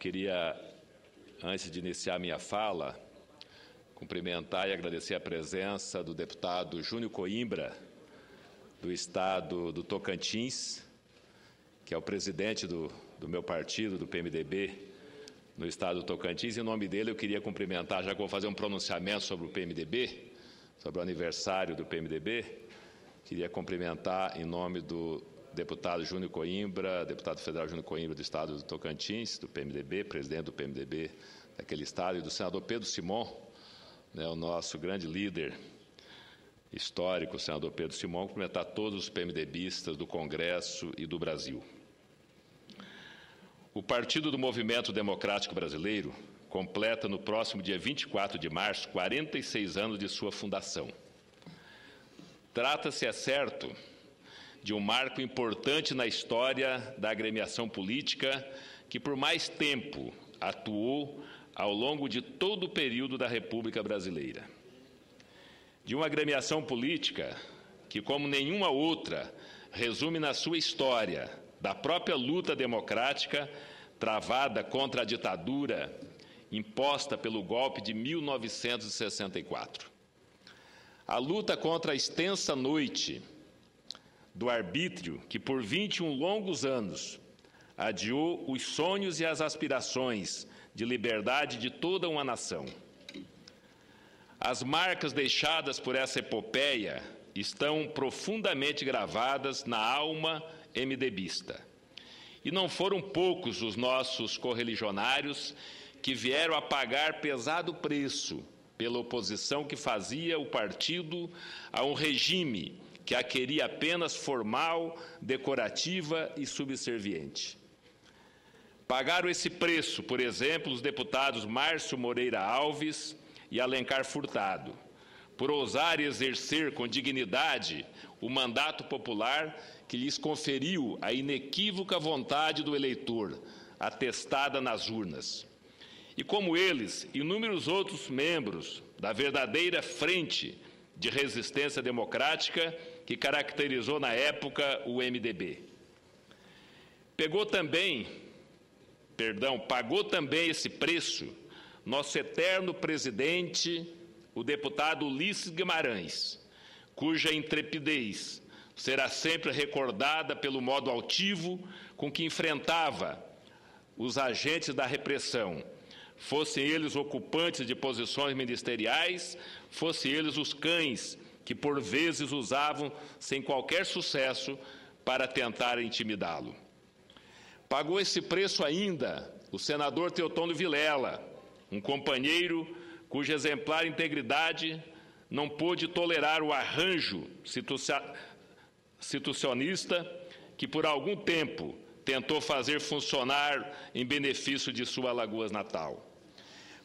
queria, antes de iniciar minha fala, cumprimentar e agradecer a presença do deputado Júnior Coimbra, do Estado do Tocantins, que é o presidente do meu partido, do PMDB, no Estado do Tocantins. Em nome dele, eu queria cumprimentar, já que vou fazer um pronunciamento sobre o PMDB, sobre o aniversário do PMDB, queria cumprimentar, em nome do deputado Júnior Coimbra, deputado federal Júnior Coimbra do Estado do Tocantins, do PMDB, presidente do PMDB daquele Estado, e do senador Pedro Simon, o nosso grande líder histórico, o senador Pedro Simon, cumprimentar todos os PMDBistas do Congresso e do Brasil. O Partido do Movimento Democrático Brasileiro completa no próximo dia 24 de março 46 anos de sua fundação. Trata-se, é certo, de um marco importante na história da agremiação política que por mais tempo atuou ao longo de todo o período da República Brasileira. De uma agremiação política que, como nenhuma outra, resume na sua história da própria luta democrática travada contra a ditadura imposta pelo golpe de 1964. A luta contra a extensa noite do arbítrio que, por 21 longos anos, adiou os sonhos e as aspirações de liberdade de toda uma nação. As marcas deixadas por essa epopeia estão profundamente gravadas na alma MDBista. E não foram poucos os nossos correligionários que vieram a pagar pesado preço pela oposição que fazia o partido a um regime que a queria apenas formal, decorativa e subserviente. Pagaram esse preço, por exemplo, os deputados Márcio Moreira Alves e Alencar Furtado, por ousar exercer com dignidade o mandato popular que lhes conferiu a inequívoca vontade do eleitor, atestada nas urnas. E como eles, inúmeros outros membros da verdadeira frente de resistência democrática que caracterizou na época o MDB. Pagou também esse preço nosso eterno presidente, o deputado Ulisses Guimarães, cuja intrepidez será sempre recordada pelo modo altivo com que enfrentava os agentes da repressão, fossem eles ocupantes de posições ministeriais, fossem eles os cães que por vezes usavam sem qualquer sucesso para tentar intimidá-lo. Pagou esse preço ainda o senador Teotônio Vilela, um companheiro cuja exemplar integridade não pôde tolerar o arranjo situacionista que por algum tempo tentou fazer funcionar em benefício de sua Alagoas natal.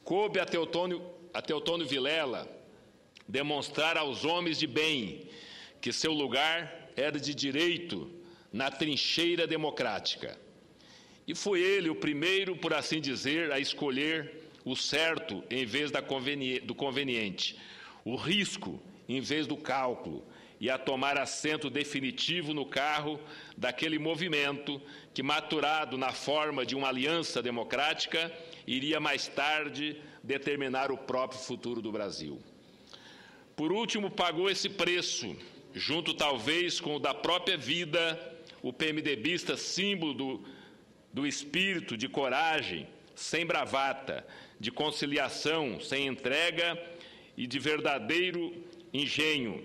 Coube a Teotônio Vilela demonstrar aos homens de bem que seu lugar era de direito na trincheira democrática. E foi ele o primeiro, por assim dizer, a escolher o certo em vez do conveniente, o risco em vez do cálculo, e a tomar assento definitivo no carro daquele movimento que, maturado na forma de uma aliança democrática, iria mais tarde determinar o próprio futuro do Brasil. Por último, pagou esse preço, junto talvez com o da própria vida, o PMDBista símbolo do espírito de coragem, sem bravata, de conciliação, sem entrega e de verdadeiro engenho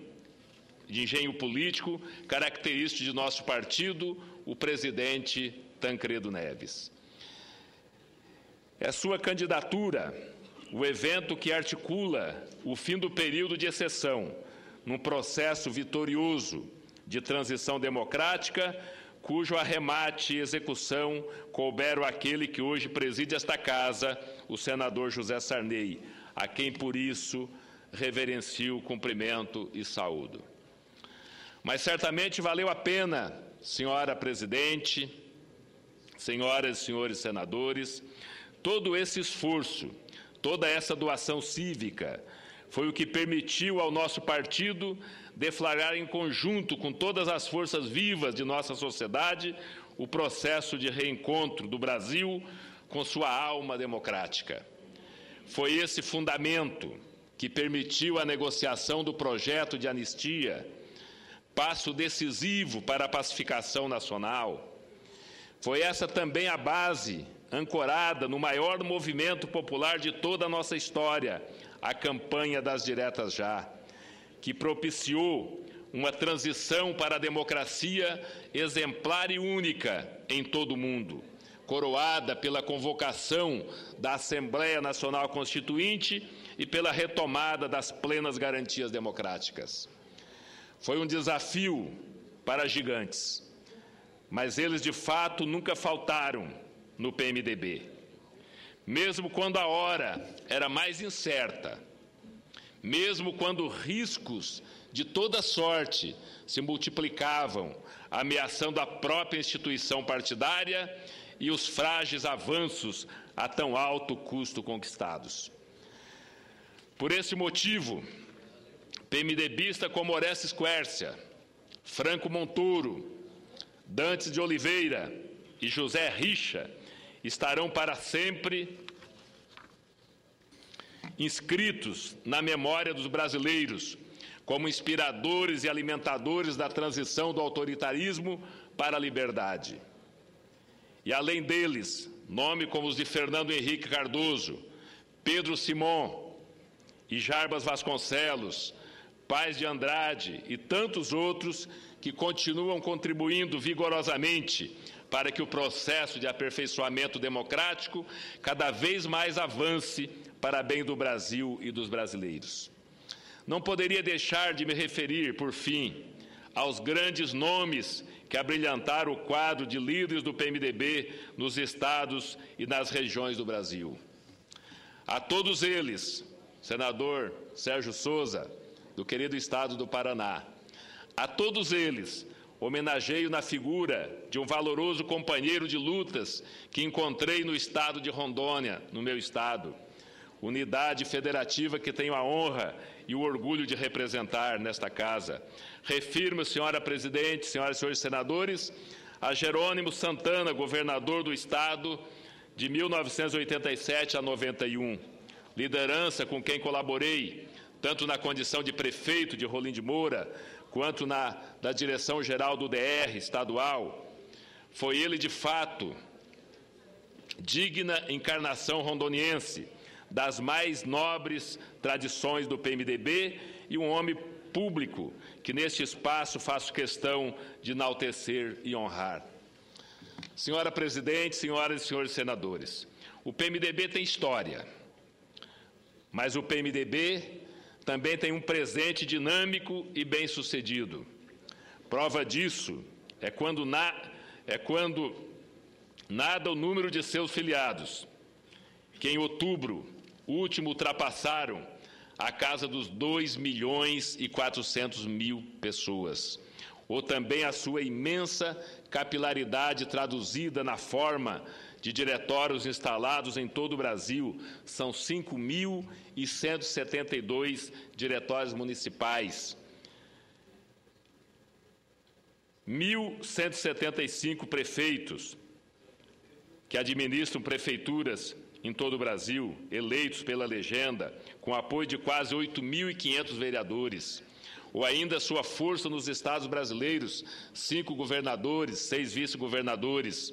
político, característico de nosso partido, o presidente Tancredo Neves. É sua candidatura o evento que articula o fim do período de exceção, num processo vitorioso de transição democrática, cujo arremate e execução couberam àquele que hoje preside esta casa, o senador José Sarney, a quem, por isso, reverencio, cumprimento e saúdo. Mas certamente valeu a pena, senhora presidente, senhoras e senhores senadores, todo esse esforço, toda essa doação cívica, foi o que permitiu ao nosso partido deflagrar em conjunto com todas as forças vivas de nossa sociedade o processo de reencontro do Brasil com sua alma democrática. Foi esse fundamento que permitiu a negociação do projeto de anistia, passo decisivo para a pacificação nacional. Foi essa também a base ancorada no maior movimento popular de toda a nossa história, a campanha das diretas já, que propiciou uma transição para a democracia exemplar e única em todo o mundo, coroada pela convocação da Assembleia Nacional Constituinte e pela retomada das plenas garantias democráticas. Foi um desafio para gigantes, mas eles de fato nunca faltaram no PMDB. Mesmo quando a hora era mais incerta, mesmo quando riscos de toda sorte se multiplicavam, ameaçando a própria instituição partidária e os frágeis avanços a tão alto custo conquistados. Por esse motivo, PMDBista como Orestes Quércia, Franco Montoro, Dantes de Oliveira e José Richa estarão para sempre inscritos na memória dos brasileiros como inspiradores e alimentadores da transição do autoritarismo para a liberdade. E além deles, nomes como os de Fernando Henrique Cardoso, Pedro Simon e Jarbas Vasconcelos, Paz de Andrade e tantos outros que continuam contribuindo vigorosamente para que o processo de aperfeiçoamento democrático cada vez mais avance para bem do Brasil e dos brasileiros. Não poderia deixar de me referir, por fim, aos grandes nomes que abrilhantaram o quadro de líderes do PMDB nos estados e nas regiões do Brasil. A todos eles, senador Sérgio Souza, do querido estado do Paraná, a todos eles, homenageio na figura de um valoroso companheiro de lutas que encontrei no estado de Rondônia, no meu estado, unidade federativa que tenho a honra e o orgulho de representar nesta casa. Refirmo, senhora presidente, senhoras e senhores senadores, a Jerônimo Santana, governador do estado de 1987 a 91, liderança com quem colaborei, tanto na condição de prefeito de Rolim de Moura, quanto da direção-geral do DR estadual. Foi ele, de fato, digna encarnação rondoniense, das mais nobres tradições do PMDB e um homem público que, neste espaço, faço questão de enaltecer e honrar. Senhora presidente, senhoras e senhores senadores, o PMDB tem história, mas o PMDB também tem um presente dinâmico e bem-sucedido. Prova disso é quando nada o número de seus filiados, que em outubro último ultrapassaram a casa dos 2.400.000 pessoas, ou também a sua imensa capilaridade traduzida na forma de diretórios instalados em todo o Brasil. São 5.172 diretórios municipais, 1.175 prefeitos que administram prefeituras em todo o Brasil, eleitos pela legenda, com apoio de quase 8.500 vereadores, ou ainda sua força nos estados brasileiros, 5 governadores, 6 vice-governadores,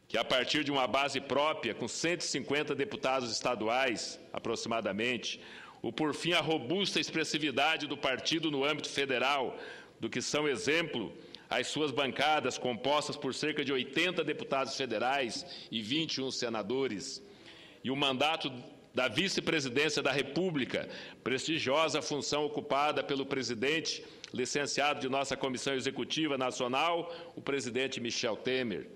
que a partir de uma base própria, com 150 deputados estaduais, aproximadamente, ou por fim a robusta expressividade do partido no âmbito federal, do que são exemplo as suas bancadas, compostas por cerca de 80 deputados federais e 21 senadores, e o mandato da vice-presidência da República, prestigiosa função ocupada pelo presidente, licenciado de nossa Comissão Executiva Nacional, o presidente Michel Temer.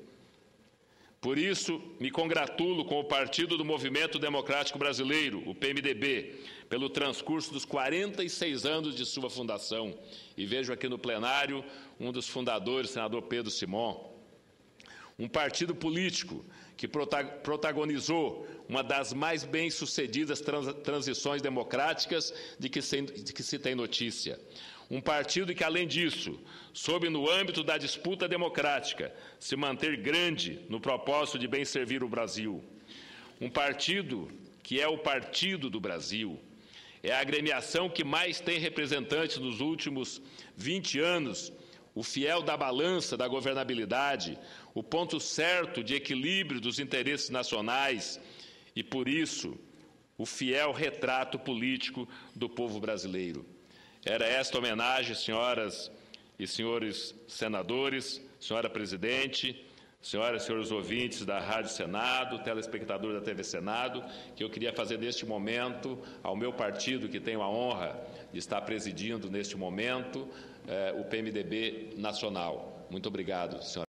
Por isso, me congratulo com o Partido do Movimento Democrático Brasileiro, o PMDB, pelo transcurso dos 46 anos de sua fundação. E vejo aqui no plenário um dos fundadores, senador Pedro Simon. Um partido político que protagonizou uma das mais bem-sucedidas transições democráticas de que se tem notícia. Um partido que, além disso, soube, no âmbito da disputa democrática, se manter grande no propósito de bem servir o Brasil. Um partido que é o Partido do Brasil. É a agremiação que mais tem representantes nos últimos 20 anos, o fiel da balança da governabilidade, o ponto certo de equilíbrio dos interesses nacionais e, por isso, o fiel retrato político do povo brasileiro. Era esta homenagem, senhoras e senhores senadores, senhora presidente, senhoras e senhores ouvintes da Rádio Senado, telespectadores da TV Senado, que eu queria fazer neste momento ao meu partido, que tenho a honra de estar presidindo neste momento, o PMDB Nacional. Muito obrigado, senhora.